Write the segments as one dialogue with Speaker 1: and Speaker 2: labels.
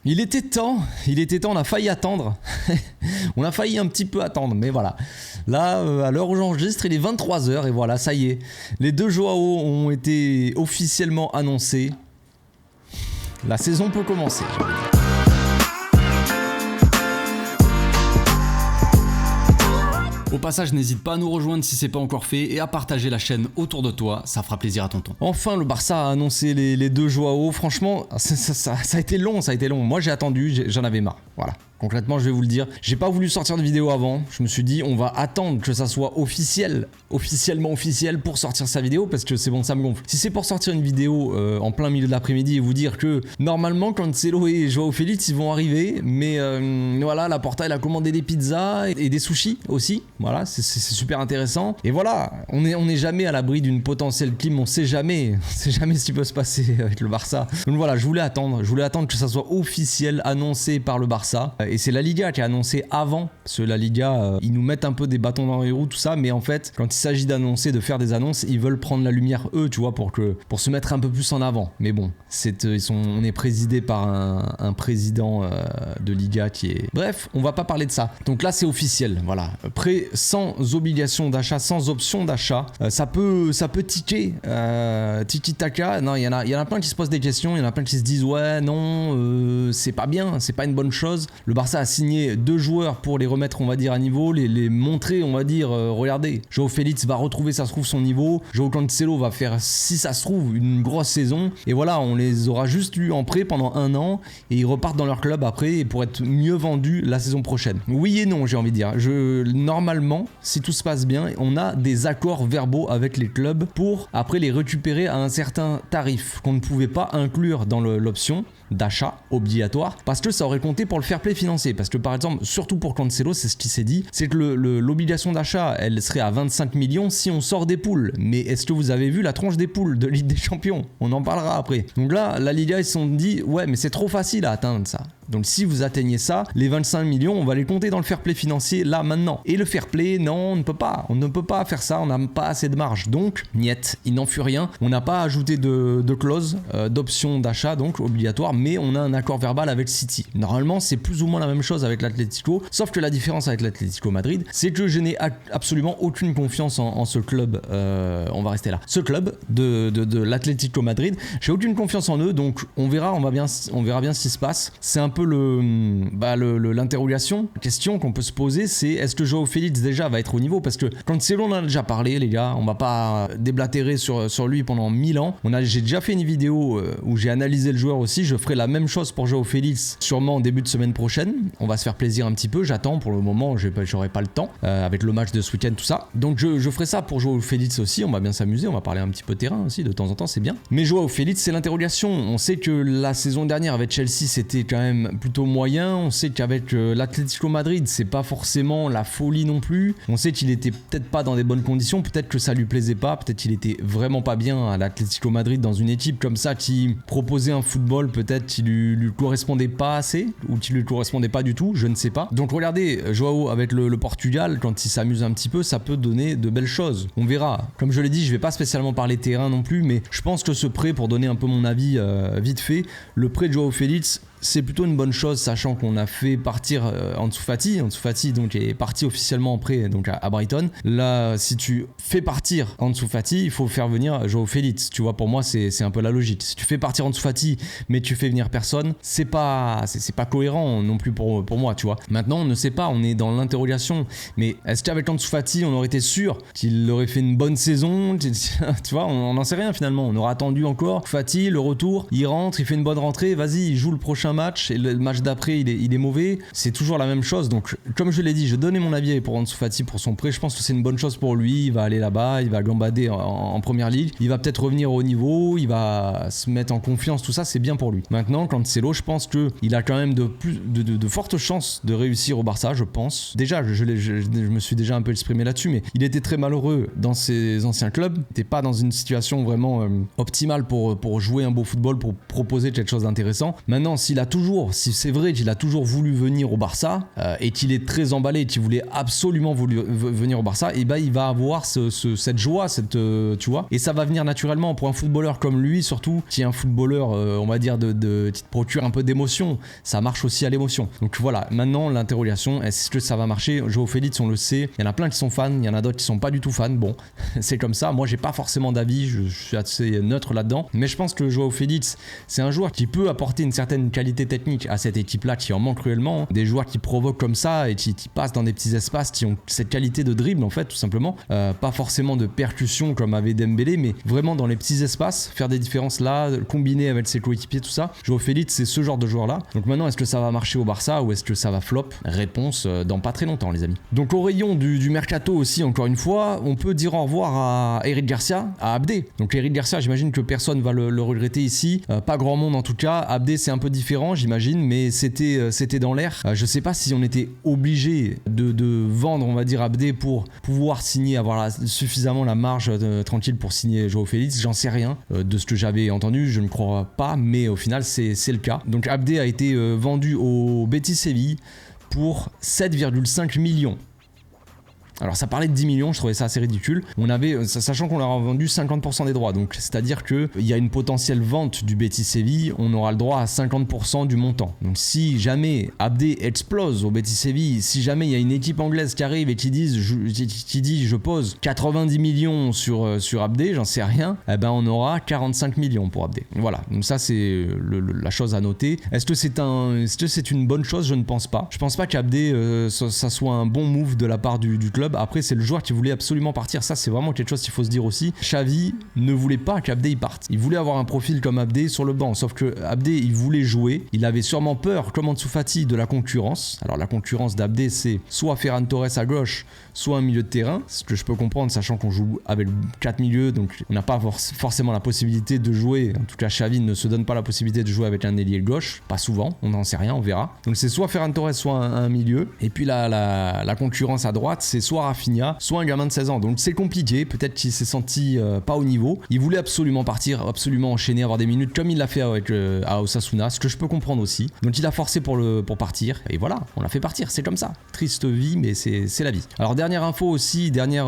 Speaker 1: Il était temps, on a failli attendre. On a failli un petit peu attendre, mais voilà. Là, à l'heure où j'enregistre, il est 23h et voilà, ça y est. Les deux Joao ont été officiellement annoncés. La saison peut commencer, j'ai envie de dire. Au passage, n'hésite pas à nous rejoindre si c'est pas encore fait et à partager la chaîne autour de toi, ça fera plaisir à tonton. Enfin, le Barça a annoncé les deux Joao. Franchement, ça a été long, Moi, j'ai attendu, j'en avais marre. Voilà. Concrètement, je vais vous le dire. J'ai pas voulu sortir de vidéo avant. Je me suis dit, on va attendre que ça soit officiellement officiel pour sortir sa vidéo parce que c'est bon, ça me gonfle. Si c'est pour sortir une vidéo en plein milieu de l'après-midi et vous dire que normalement, Cancelo et Joao Félix ils vont arriver, mais voilà, Laporta, il a commandé des pizzas et des sushis aussi. Voilà, c'est super intéressant. Et voilà, on n'est jamais à l'abri d'une potentielle clim. On sait jamais ce qui peut se passer avec le Barça. Donc voilà, je voulais attendre que ça soit officiel, annoncé par le Barça. Et c'est la Liga qui a annoncé avant, parce que la Liga, ils nous mettent un peu des bâtons dans les roues, tout ça, mais en fait, quand il s'agit d'annoncer, de faire des annonces, ils veulent prendre la lumière, eux, tu vois, pour se mettre un peu plus en avant. Mais bon, on est présidé par un président de Liga qui est... Bref, on va pas parler de ça. Donc là, c'est officiel, voilà. Prêt sans obligation d'achat, sans option d'achat. Ça peut ticker, tiki-taka. Non, il y en a plein qui se posent des questions, il y en a plein qui se disent, ouais, non, c'est pas bien, c'est pas une bonne chose. Le Barça a signé 2 joueurs pour les remettre, on va dire, à niveau, les montrer, on va dire, regardez, Joao Félix va retrouver, ça se trouve, son niveau, Joao Cancelo va faire, si ça se trouve, une grosse saison, et voilà, on les aura juste eu en prêt pendant 1 an, et ils repartent dans leur club après, et pour être mieux vendus la saison prochaine. Oui et non, j'ai envie de dire. Normalement, si tout se passe bien, on a des accords verbaux avec les clubs pour, après, les récupérer à un certain tarif, qu'on ne pouvait pas inclure dans l'option d'achat obligatoire parce que ça aurait compté pour le fair play financier. Parce que par exemple, surtout pour Cancelo, c'est ce qui s'est dit, c'est que l'obligation d'achat, elle serait à 25 millions si on sort des poules. Mais est-ce que vous avez vu la tranche des poules de Ligue des Champions? On en parlera après. Donc là, la Liga, ils se sont dit, ouais, mais c'est trop facile à atteindre ça. Donc si vous atteignez ça, les 25 millions, on va les compter dans le fair play financier là maintenant. Et le fair play, non, on ne peut pas faire ça, on n'a pas assez de marge. Donc, niet, il n'en fut rien. On n'a pas ajouté de clause d'option d'achat, donc obligatoire, mais on a un accord verbal avec City. Normalement, c'est plus ou moins la même chose avec l'Atlético, sauf que la différence avec l'Atlético Madrid, c'est que je n'ai absolument aucune confiance en ce club, on va rester là. Ce club de l'Atlético Madrid, j'ai aucune confiance en eux, donc on verra bien ce qui se passe. C'est un peu l'interrogation, la question qu'on peut se poser, c'est est-ce que Joao Félix déjà va être au niveau? Parce que Cancelo, on en a déjà parlé, les gars, on va pas déblatérer sur lui pendant 1000 ans. J'ai déjà fait une vidéo où j'ai analysé le joueur aussi. Je ferai la même chose pour Joao Félix sûrement en début de semaine prochaine. On va se faire plaisir un petit peu. J'attends, pour le moment, j'aurai pas le temps avec le match de ce week-end, tout ça. Donc je ferai ça pour Joao Félix aussi. On va bien s'amuser, on va parler un petit peu terrain aussi de temps en temps, c'est bien. Mais Joao Félix, c'est l'interrogation. On sait que la saison dernière avec Chelsea, c'était quand même plutôt moyen. On sait qu'avec l'Atlético Madrid, c'est pas forcément la folie non plus. On sait qu'il était peut-être pas dans des bonnes conditions, peut-être que ça lui plaisait pas, peut-être qu'il était vraiment pas bien à l'Atlético Madrid dans une équipe comme ça qui proposait un football peut-être qui lui correspondait pas assez ou qui lui correspondait pas du tout, je ne sais pas. Donc regardez, Joao avec le Portugal, quand il s'amuse un petit peu, ça peut donner de belles choses. On verra. Comme je l'ai dit, je vais pas spécialement parler terrain non plus, mais je pense que ce prêt, pour donner un peu mon avis vite fait, le prêt de Joao Félix, c'est plutôt une bonne chose, sachant qu'on a fait partir Ansu Fati donc est parti officiellement en prêt donc à Brighton. Là, si tu fais partir Ansu Fati, il faut faire venir Joao Félix. Tu vois, pour moi, c'est un peu la logique. Si tu fais partir Ansu Fati, mais tu fais venir personne, c'est pas cohérent non plus pour moi, tu vois. Maintenant, on ne sait pas, on est dans l'interrogation. Mais est-ce qu'avec Ansu Fati, on aurait été sûr qu'il aurait fait une bonne saison? Tu vois, on n'en sait rien finalement. On aura attendu encore. Fati, le retour, il rentre, il fait une bonne rentrée, vas-y, il joue le prochain match et le match d'après il est mauvais, c'est toujours la même chose. Donc comme je l'ai dit, je donnais mon avis pour Ansu Fati pour son prêt. Je pense que c'est une bonne chose pour lui. Il va aller là-bas, il va gambader en première ligue, il va peut-être revenir au niveau, il va se mettre en confiance, tout ça c'est bien pour lui. Maintenant Cancelo, je pense que il a quand même de fortes chances de réussir au Barça, je pense. Déjà je me suis déjà un peu exprimé là-dessus, mais il était très malheureux dans ses anciens clubs, il n'était pas dans une situation vraiment optimale pour jouer un beau football, pour proposer quelque chose d'intéressant. Maintenant s'il a a toujours, si c'est vrai qu'il a toujours voulu venir au Barça et qu'il est très emballé et qu'il voulait absolument venir au Barça, et ben il va avoir cette joie, tu vois, et ça va venir naturellement pour un footballeur comme lui, surtout qui est un footballeur, on va dire, qui te procure un peu d'émotion. Ça marche aussi à l'émotion. Donc voilà, maintenant l'interrogation, est-ce que ça va marcher? Joao Félix, on le sait, il y en a plein qui sont fans, il y en a d'autres qui sont pas du tout fans. Bon, c'est comme ça. Moi, j'ai pas forcément d'avis, je suis assez neutre là-dedans, mais je pense que Joao Félix, c'est un joueur qui peut apporter une certaine qualité technique à cette équipe-là qui en manque cruellement. Des joueurs qui provoquent comme ça et qui passent dans des petits espaces, qui ont cette qualité de dribble en fait, tout simplement. Pas forcément de percussion comme avait Dembélé, mais vraiment dans les petits espaces, faire des différences là, combiner avec ses coéquipiers, tout ça. Joao Félix, c'est ce genre de joueur-là. Donc maintenant, est-ce que ça va marcher au Barça ou est-ce que ça va flop? Réponse dans pas très longtemps, les amis. Donc au rayon du mercato aussi, encore une fois, on peut dire au revoir à Eric Garcia, à Abdé. Donc Eric Garcia, j'imagine que personne va le regretter ici, pas grand monde en tout cas. Abdé, c'est un peu différent, j'imagine, mais c'était dans l'air. Je sais pas si on était obligé de vendre, on va dire, Abdé pour pouvoir signer, avoir suffisamment la marge tranquille pour signer Joao Félix. J'en sais rien de ce que j'avais entendu, je ne crois pas, mais au final c'est le cas. Donc Abdé a été vendu au Betis Séville pour 7,5 millions. Alors ça parlait de 10 millions, je trouvais ça assez ridicule. On avait, sachant qu'on leur a vendu 50% des droits, donc c'est-à-dire qu'il y a une potentielle vente du Betis Séville, on aura le droit à 50% du montant. Donc si jamais Abdé explose au Betis Séville, si jamais il y a une équipe anglaise qui arrive et qui dit je pose 90 millions sur Abdé, j'en sais rien, eh ben on aura 45 millions pour Abdé. Voilà, donc ça c'est la chose à noter. Est-ce que c'est une bonne chose? Je ne pense pas. Je pense pas qu'Abdé ça soit un bon move de la part du club. Après, c'est le joueur qui voulait absolument partir. Ça, c'est vraiment quelque chose qu'il faut se dire aussi. Xavi ne voulait pas qu'Abdé y parte. Il voulait avoir un profil comme Abdé sur le banc. Sauf que Abdé, il voulait jouer. Il avait sûrement peur, comme Ansu Fati, de la concurrence. Alors, la concurrence d'Abdé, c'est soit Ferran Torres à gauche, soit un milieu de terrain. Ce que je peux comprendre, sachant qu'on joue avec 4 milieux. Donc, on n'a pas forcément la possibilité de jouer. En tout cas, Xavi ne se donne pas la possibilité de jouer avec un ailier gauche. Pas souvent. On n'en sait rien. On verra. Donc, c'est soit Ferran Torres, soit un milieu. Et puis, la concurrence à droite, c'est soit Rafinha, soit un gamin de 16 ans. Donc c'est compliqué, peut-être qu'il s'est senti pas au niveau. Il voulait absolument partir, absolument enchaîner, avoir des minutes comme il l'a fait avec à Osasuna, ce que je peux comprendre aussi. Donc il a forcé pour partir, et voilà, on l'a fait partir, c'est comme ça. Triste vie, mais c'est la vie. Alors dernière info aussi, dernier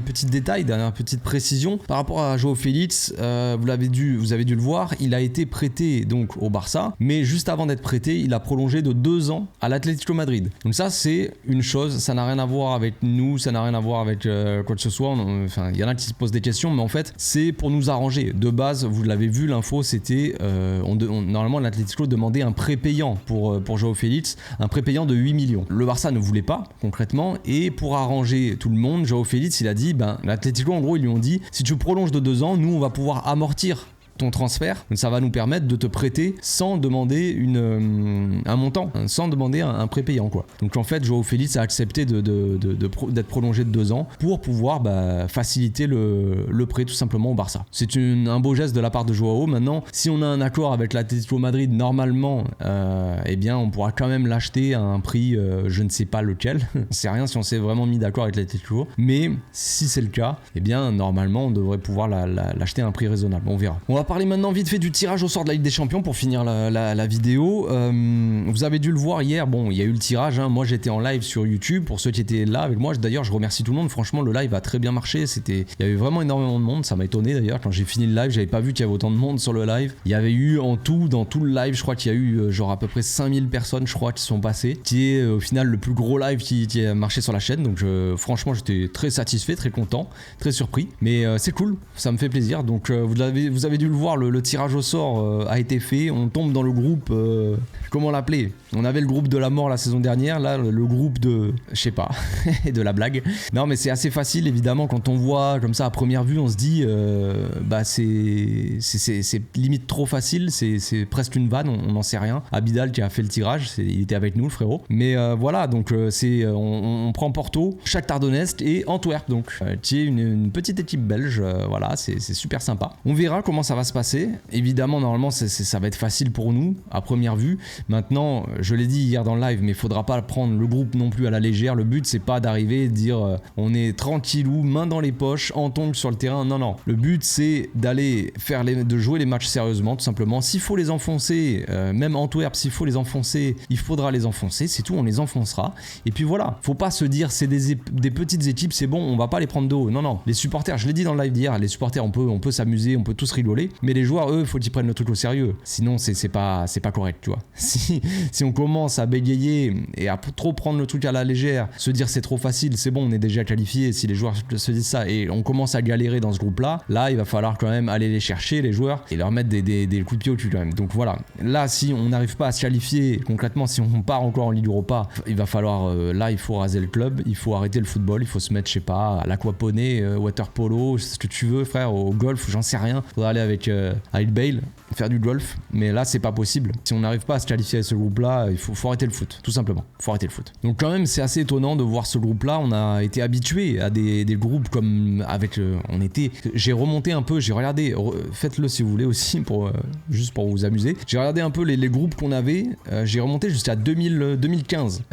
Speaker 1: petit détail, dernière petite précision, par rapport à Joao Félix, vous avez dû le voir, il a été prêté donc au Barça, mais juste avant d'être prêté, il a prolongé de 2 ans à l'Atlético Madrid. Donc ça c'est une chose, ça n'a rien à voir avec nous, ça n'a rien à voir avec quoi que ce soit. Enfin, il y en a qui se posent des questions, mais en fait, c'est pour nous arranger. De base, vous l'avez vu, l'info, c'était normalement l'Atlético demandait un prépayant pour Joao Félix, un prépayant de 8 millions. Le Barça ne voulait pas concrètement, et pour arranger tout le monde, Joao Félix, il a dit, l'Atlético, en gros, ils lui ont dit, si tu prolonges de 2 ans, nous, on va pouvoir amortir ton transfert, donc ça va nous permettre de te prêter sans demander un montant, sans demander un prépayant quoi. Donc en fait Joao Félix a accepté d'être prolongé de 2 ans pour pouvoir faciliter le prêt tout simplement au Barça. C'est un beau geste de la part de Joao. Maintenant si on a un accord avec l'Atlético Madrid normalement eh bien on pourra quand même l'acheter à un prix je ne sais pas lequel, c'est rien si on s'est vraiment mis d'accord avec l'Atlético, mais si c'est le cas eh bien normalement on devrait pouvoir l'acheter à un prix raisonnable, on verra. On va parler maintenant vite fait du tirage au sort de la Ligue des Champions pour finir la vidéo. Vous avez dû le voir hier, bon il y a eu le tirage, hein. Moi j'étais en live sur YouTube, pour ceux qui étaient là avec moi, d'ailleurs je remercie tout le monde, franchement le live a très bien marché, il y avait vraiment énormément de monde, ça m'a étonné d'ailleurs, quand j'ai fini le live j'avais pas vu qu'il y avait autant de monde sur le live. Il y avait eu en tout, dans tout le live, je crois qu'il y a eu genre à peu près 5000 personnes je crois qui sont passées, qui est au final le plus gros live qui a marché sur la chaîne, donc franchement j'étais très satisfait, très content, très surpris, mais c'est cool, ça me fait plaisir. Donc vous avez dû le voir, le tirage au sort a été fait, on tombe dans le groupe, comment l'appeler, on avait le groupe de la mort la saison dernière, là le groupe de, je sais pas, de la blague. Non mais c'est assez facile évidemment, quand on voit comme ça à première vue on se dit c'est limite trop facile, c'est presque une vanne, on n'en sait rien. Abidal qui a fait le tirage, il était avec nous le frérot, mais voilà, donc on prend Porto, Shakhtar Donetsk et Antwerp, donc qui est une petite équipe belge, voilà, c'est super sympa. On verra comment ça va se passer. Évidemment normalement ça va être facile pour nous à première vue. Maintenant Maintenant, je l'ai dit hier dans le live, mais il faudra pas prendre le groupe non plus à la légère. Le but, c'est pas d'arriver et de dire on est tranquillou, main dans les poches, en tongs sur le terrain. Non, non. Le but, c'est d'aller de jouer les matchs sérieusement, tout simplement. S'il faut les enfoncer, même Antwerp, s'il faut les enfoncer, il faudra les enfoncer. C'est tout, on les enfoncera. Et puis voilà. Faut pas se dire c'est des petites équipes, c'est bon, on va pas les prendre de haut. Non, non. Les supporters, je l'ai dit dans le live d'hier, les supporters, on peut s'amuser, on peut tous rigoler. Mais les joueurs, eux, faut qu'ils prennent le truc au sérieux. Sinon, c'est pas correct, tu vois. Si on commence à bégayer et à trop prendre le truc à la légère, se dire c'est trop facile, c'est bon, on est déjà qualifié. Si les joueurs se disent ça et on commence à galérer dans ce groupe-là, là, il va falloir quand même aller les chercher, les joueurs, et leur mettre des coups de pied au cul quand même. Donc voilà. Là, si on n'arrive pas à se qualifier concrètement, si on part encore en Ligue Europa, il va falloir, là, il faut raser le club, il faut arrêter le football, il faut se mettre, je sais pas, à l'aquaponie, water polo, ce que tu veux, frère, au golf, j'en sais rien. Faudra aller avec Bale, faire du golf, mais là, c'est pas possible. Si on n'arrive pas à se qualifier avec ce groupe-là, il faut arrêter le foot, tout simplement. Faut arrêter le foot. Donc quand même, c'est assez étonnant de voir ce groupe-là. On a été habitué à des groupes comme avec j'ai remonté un peu, j'ai regardé, faites-le si vous voulez aussi, juste pour vous amuser. J'ai regardé un peu les groupes qu'on avait, j'ai remonté jusqu'à 2015.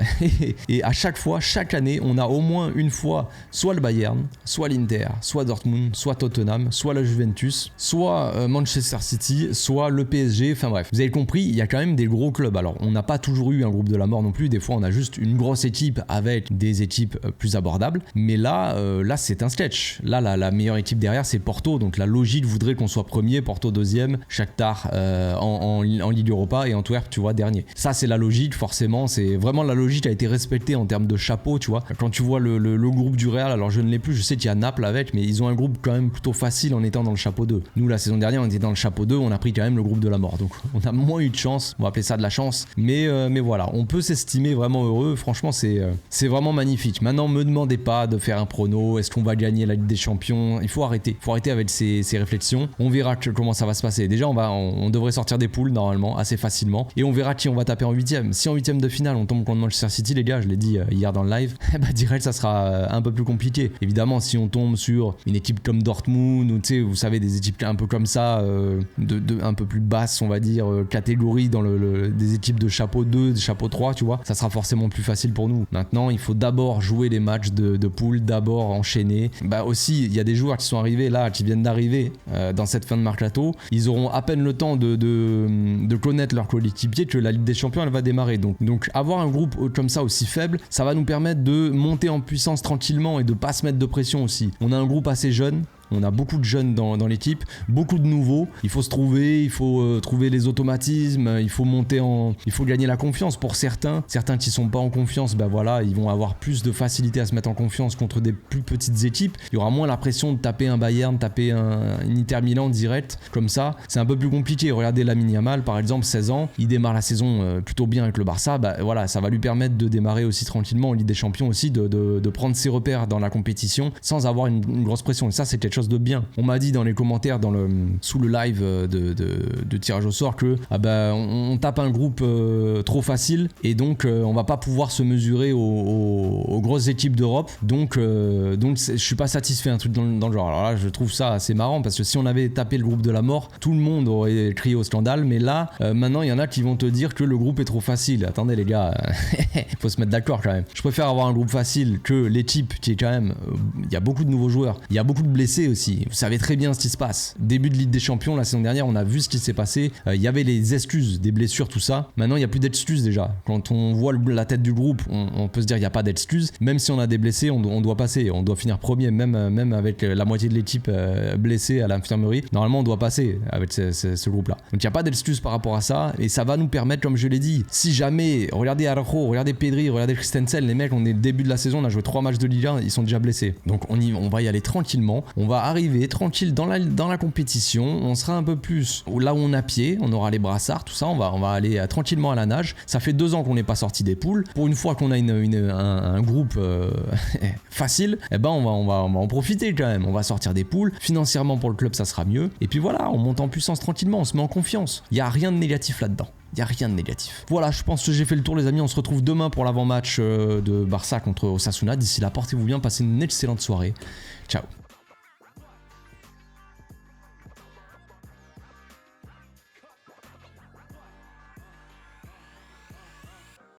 Speaker 1: Et à chaque fois, chaque année, on a au moins une fois soit le Bayern, soit l'Inter, soit Dortmund, soit Tottenham, soit la Juventus, soit Manchester City, soit le PSG, enfin bref. Vous avez compris, il y a quand même des gros clubs. Alors, on n'a pas toujours eu un groupe de la mort non plus, des fois on a juste une grosse équipe avec des équipes plus abordables, mais là c'est un sketch. Là, la meilleure équipe derrière, c'est Porto, donc la logique voudrait qu'on soit premier, Porto deuxième, Shakhtar en Ligue Europa et Antwerp, tu vois, dernier. Ça, c'est la logique, forcément, c'est vraiment la logique a été respectée en termes de chapeau, tu vois. Quand tu vois le groupe du Real, alors je ne l'ai plus, je sais qu'il y a Naples avec, mais ils ont un groupe quand même plutôt facile en étant dans le chapeau 2. Nous, la saison dernière, on était dans le chapeau 2, on a pris quand même le groupe de la mort, donc on a moins eu de chance, on va appeler ça de la chance, mais voilà, on peut s'estimer vraiment heureux, franchement, c'est vraiment magnifique. Maintenant, me demandez pas de faire un prono, est-ce qu'on va gagner la Ligue des Champions, il faut arrêter avec ces réflexions, on verra comment ça va se passer. Déjà, on devrait sortir des poules normalement, assez facilement, et on verra qui on va taper en 8ème. Si en 8ème de finale, on tombe contre Manchester City, les gars, je l'ai dit hier dans le live, direct, ça sera un peu plus compliqué. Évidemment, si on tombe sur une équipe comme Dortmund, ou tu sais, vous savez, des équipes un peu comme ça, un peu plus basses, on va dire, catégorie dans des équipes de chapeau 2, de chapeau 3, tu vois, ça sera forcément plus facile pour nous. Maintenant, il faut d'abord jouer les matchs de poule, d'abord enchaîner. Aussi, il y a des joueurs qui sont arrivés là, qui viennent d'arriver dans cette fin de mercato, ils auront à peine le temps de connaître leur coéquipier que la Ligue des Champions, elle va démarrer. Donc avoir un groupe comme ça aussi faible, ça va nous permettre de monter en puissance tranquillement et de pas se mettre de pression aussi. On a un groupe assez jeune. On a beaucoup de jeunes dans l'équipe, beaucoup de nouveaux. Il faut se trouver, il faut trouver les automatismes, il faut gagner la confiance. Pour certains qui sont pas en confiance, voilà, ils vont avoir plus de facilité à se mettre en confiance contre des plus petites équipes. Il y aura moins la pression de taper un Bayern, taper un Inter Milan direct, comme ça. C'est un peu plus compliqué. Regardez Lamine Yamal, par exemple, 16 ans, il démarre la saison plutôt bien avec le Barça. Voilà, ça va lui permettre de démarrer aussi tranquillement en Ligue des Champions aussi, de prendre ses repères dans la compétition sans avoir une grosse pression. Et ça, c'est quelque chose de bien. On m'a dit dans les commentaires sous le live de tirage au sort que on tape un groupe trop facile et donc on va pas pouvoir se mesurer aux grosses équipes d'Europe, donc je suis pas satisfait, un truc dans le genre. Alors là, je trouve ça assez marrant parce que si on avait tapé le groupe de la mort, tout le monde aurait crié au scandale, mais là maintenant il y en a qui vont te dire que le groupe est trop facile. Attendez les gars, faut se mettre d'accord quand même. Je préfère avoir un groupe facile que l'équipe qui est quand même il y a beaucoup de nouveaux joueurs, il y a beaucoup de blessés aussi. Vous savez très bien ce qui se passe. Début de Ligue des Champions, la saison dernière, on a vu ce qui s'est passé. Il y avait les excuses, des blessures, tout ça. Maintenant, il n'y a plus d'excuses déjà. Quand on voit la tête du groupe, on peut se dire qu'il n'y a pas d'excuses. Même si on a des blessés, on doit passer. On doit finir premier, même avec la moitié de l'équipe blessée à l'infirmerie. Normalement, on doit passer avec ce groupe-là. Donc, il n'y a pas d'excuses par rapport à ça. Et ça va nous permettre, comme je l'ai dit, si jamais, regardez Araujo, regardez Pedri, regardez Christensen, les mecs, on est le début de la saison, on a joué 3 matchs de Ligue 1, ils sont déjà blessés. Donc, on va y aller tranquillement. On va arriver tranquille dans la compétition, on sera un peu plus là où on a pied, on aura les brassards, tout ça, on va aller tranquillement à la nage. Ça fait 2 ans qu'on n'est pas sorti des poules. Pour une fois qu'on a un groupe facile, on va en profiter quand même. On va sortir des poules. Financièrement pour le club, ça sera mieux. Et puis voilà, on monte en puissance tranquillement, on se met en confiance. Il n'y a rien de négatif là-dedans. Il n'y a rien de négatif. Voilà, je pense que j'ai fait le tour les amis. On se retrouve demain pour l'avant-match de Barça contre Osasuna. D'ici là, portez-vous bien, passez une excellente soirée. Ciao.